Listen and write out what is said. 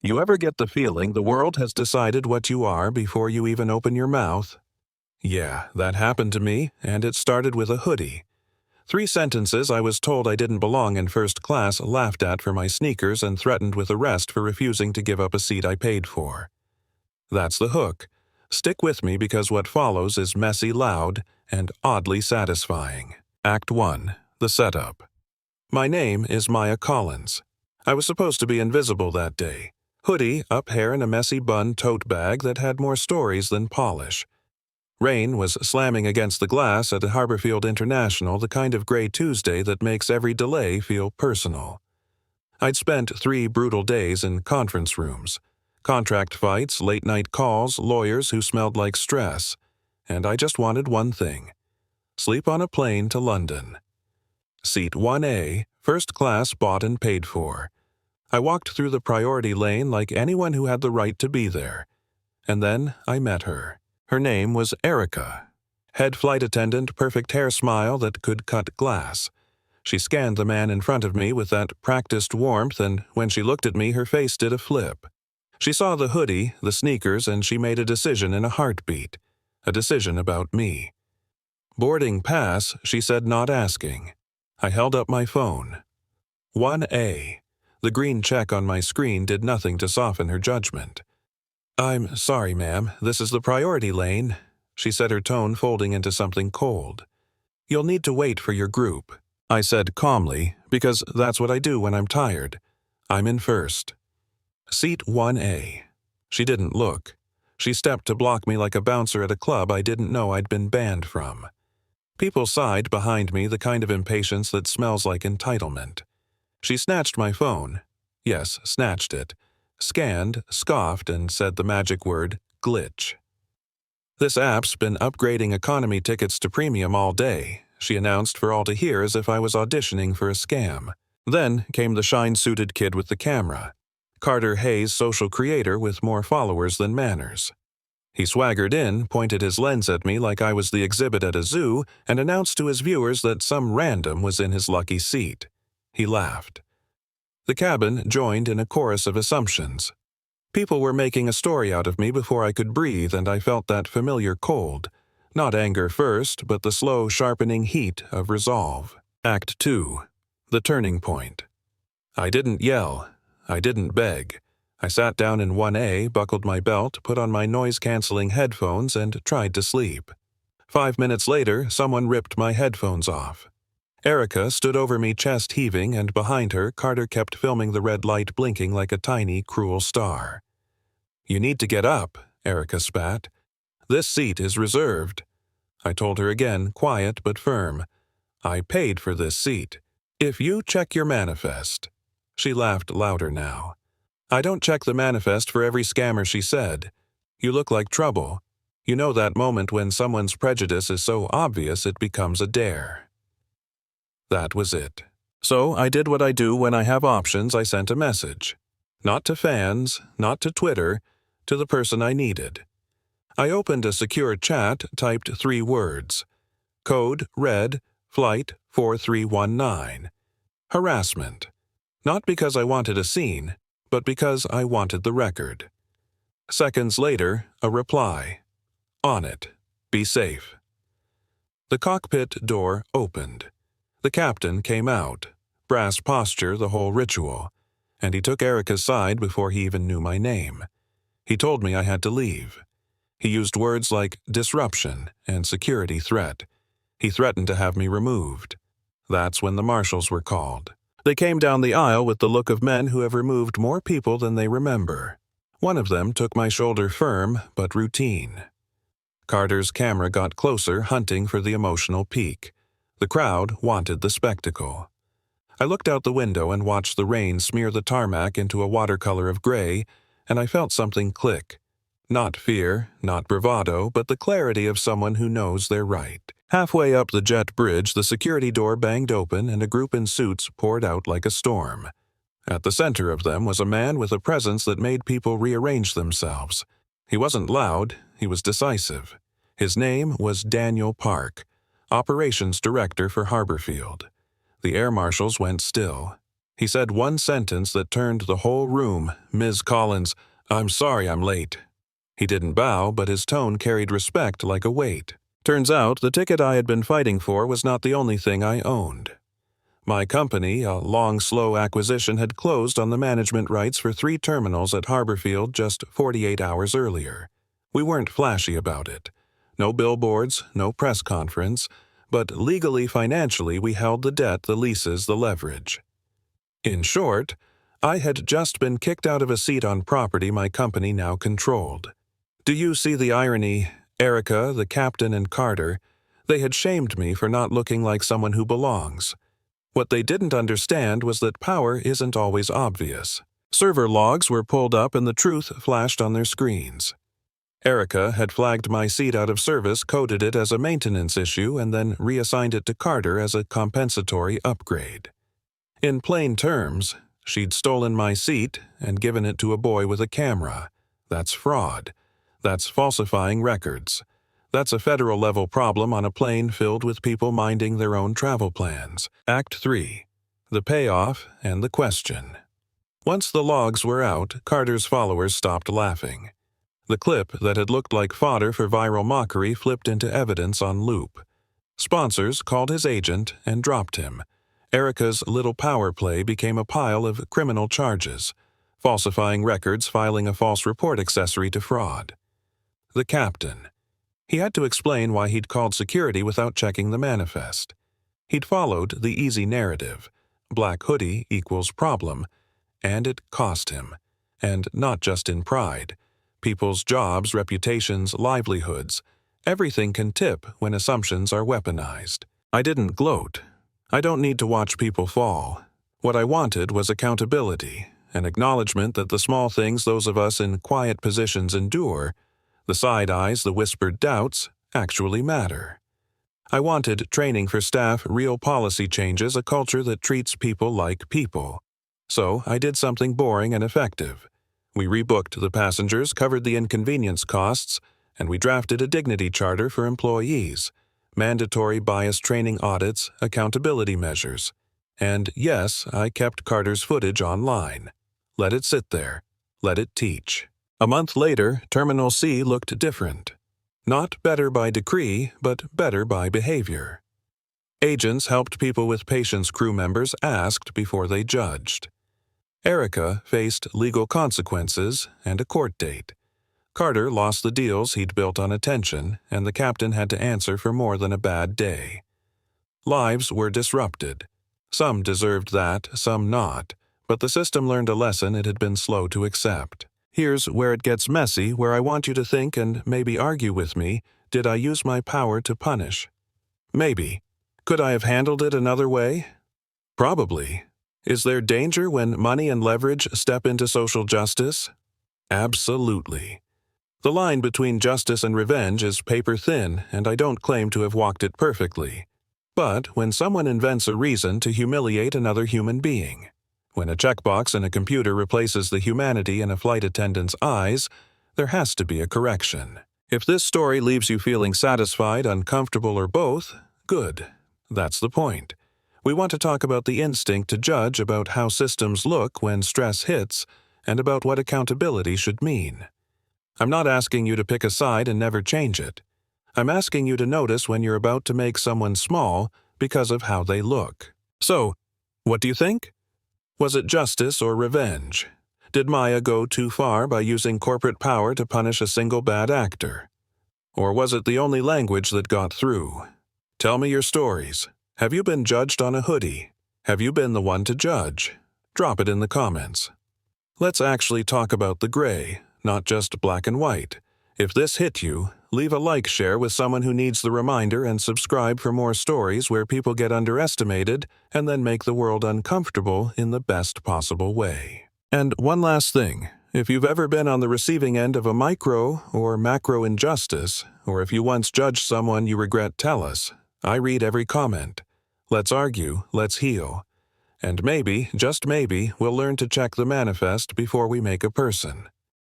You ever get the feeling the world has decided what you are before you even open your mouth? Yeah, that happened to me, and it started with a hoodie. 3 sentences I was told I didn't belong in first class, laughed at for my sneakers, and threatened with arrest for refusing to give up a seat I paid for. That's the hook. Stick with me because what follows is messy, loud, and oddly satisfying. Act 1. The setup. My name is Maya Collins. I was supposed to be invisible that day. Hoodie, up hair, and a messy bun tote bag that had more stories than polish. Rain was slamming against the glass at Harborfield International, the kind of gray Tuesday that makes every delay feel personal. I'd spent 3 brutal days in conference rooms. Contract fights, late-night calls, lawyers who smelled like stress. And I just wanted one thing: sleep on a plane to London. Seat 1A, first class, bought and paid for. I walked through the priority lane like anyone who had the right to be there. And then I met her. Her name was Erica. Head flight attendant, perfect hair smile that could cut glass. She scanned the man in front of me with that practiced warmth, and when she looked at me, her face did a flip. She saw the hoodie, the sneakers, and she made a decision in a heartbeat. A decision about me. Boarding pass, she said, not asking. I held up my phone. 1A. The green check on my screen did nothing to soften her judgment. "I'm sorry, ma'am, this is the priority lane," she said, her tone folding into something cold. "You'll need to wait for your group," I said calmly, because that's what I do when I'm tired. "I'm in first." Seat 1A. She didn't look. She stepped to block me like a bouncer at a club I didn't know I'd been banned from. People sighed behind me, the kind of impatience that smells like entitlement. She snatched my phone. Yes, snatched it. Scanned, scoffed, and said the magic word, glitch. "This app's been upgrading economy tickets to premium all day," she announced for all to hear, as if I was auditioning for a scam. Then came the shine-suited kid with the camera. Carter Hayes, social creator with more followers than manners. He swaggered in, pointed his lens at me like I was the exhibit at a zoo, and announced to his viewers that some random was in his lucky seat. He laughed. The cabin joined in a chorus of assumptions. People were making a story out of me before I could breathe, and I felt that familiar cold. Not anger first, but the slow, sharpening heat of resolve. Act 2. The turning point. I didn't yell. I didn't beg. I sat down in 1A, buckled my belt, put on my noise-canceling headphones, and tried to sleep. 5 minutes later, someone ripped my headphones off. Erica stood over me, chest heaving, and behind her, Carter kept filming the red light blinking like a tiny, cruel star. "You need to get up," Erica spat. "This seat is reserved." I told her again, quiet but firm. "I paid for this seat. If you check your manifest." She laughed louder now. "I don't check the manifest for every scammer," she said. "You look like trouble. You know that moment when someone's prejudice is so obvious it becomes a dare." That was it. So I did what I do when I have options. I sent a message. Not to fans, not to Twitter, to the person I needed. I opened a secure chat, typed 3 words. Code red, flight 4319. Harassment. Not because I wanted a scene, but because I wanted the record. Seconds later, a reply. On it. Be safe. The cockpit door opened. The captain came out. Brass posture, the whole ritual. And he took Erica's side before he even knew my name. He told me I had to leave. He used words like disruption and security threat. He threatened to have me removed. That's when the marshals were called. They came down the aisle with the look of men who have removed more people than they remember. One of them took my shoulder firm but routine. Carter's camera got closer, hunting for the emotional peak. The crowd wanted the spectacle. I looked out the window and watched the rain smear the tarmac into a watercolor of gray, and I felt something click. Not fear, not bravado, but the clarity of someone who knows they're right. Halfway up the jet bridge, the security door banged open and a group in suits poured out like a storm. At the center of them was a man with a presence that made people rearrange themselves. He wasn't loud, he was decisive. His name was Daniel Park, Operations Director for Harborfield. The air marshals went still. He said one sentence that turned the whole room. "Ms. Collins, I'm sorry I'm late." He didn't bow, but his tone carried respect like a weight. Turns out the ticket I had been fighting for was not the only thing I owned. My company, a long, slow acquisition, had closed on the management rights for 3 terminals at Harborfield just 48 hours earlier. We weren't flashy about it. No billboards, no press conference, but legally, financially, we held the debt, the leases, the leverage. In short, I had just been kicked out of a seat on property my company now controlled. Do you see the irony? Erica, the captain, and Carter, they had shamed me for not looking like someone who belongs. What they didn't understand was that power isn't always obvious. Server logs were pulled up and the truth flashed on their screens. Erica had flagged my seat out of service, coded it as a maintenance issue, and then reassigned it to Carter as a compensatory upgrade. In plain terms, she'd stolen my seat and given it to a boy with a camera. That's fraud. That's falsifying records. That's a federal-level problem on a plane filled with people minding their own travel plans. Act 3. The payoff and the question. Once the logs were out, Carter's followers stopped laughing. The clip that had looked like fodder for viral mockery flipped into evidence on loop. Sponsors called his agent and dropped him. Erica's little power play became a pile of criminal charges, falsifying records, filing a false report accessory to fraud. The captain. He had to explain why he'd called security without checking the manifest. He'd followed the easy narrative. Black hoodie equals problem. And it cost him. And not just in pride. People's jobs, reputations, livelihoods. Everything can tip when assumptions are weaponized. I didn't gloat. I don't need to watch people fall. What I wanted was accountability, an acknowledgement that the small things those of us in quiet positions endure, the side eyes, the whispered doubts, actually matter. I wanted training for staff, real policy changes, a culture that treats people like people. So I did something boring and effective. We rebooked the passengers, covered the inconvenience costs, and we drafted a dignity charter for employees, mandatory bias training audits, accountability measures. And yes, I kept Carter's footage online. Let it sit there. Let it teach. A month later, Terminal C looked different. Not better by decree, but better by behavior. Agents helped people with patience, crew members asked before they judged. Erica faced legal consequences and a court date. Carter lost the deals he'd built on attention, and the captain had to answer for more than a bad day. Lives were disrupted. Some deserved that, some not, but the system learned a lesson it had been slow to accept. Here's where it gets messy, where I want you to think and maybe argue with me. Did I use my power to punish? Maybe. Could I have handled it another way? Probably. Is there danger when money and leverage step into social justice? Absolutely. The line between justice and revenge is paper thin, and I don't claim to have walked it perfectly. But when someone invents a reason to humiliate another human being, when a checkbox in a computer replaces the humanity in a flight attendant's eyes, there has to be a correction. If this story leaves you feeling satisfied, uncomfortable, or both, good. That's the point. We want to talk about the instinct to judge, about how systems look when stress hits, and about what accountability should mean. I'm not asking you to pick a side and never change it. I'm asking you to notice when you're about to make someone small because of how they look. So, what do you think? Was it justice or revenge? Did Maya go too far by using corporate power to punish a single bad actor? Or was it the only language that got through? Tell me your stories. Have you been judged on a hoodie? Have you been the one to judge? Drop it in the comments. Let's actually talk about the gray, not just black and white. If this hit you, leave a like, share with someone who needs the reminder, and subscribe for more stories where people get underestimated and then make the world uncomfortable in the best possible way. And one last thing, if you've ever been on the receiving end of a micro or macro injustice, or if you once judged someone you regret, tell us. I read every comment. Let's argue, let's heal. And maybe, just maybe, we'll learn to check the manifest before we make a person.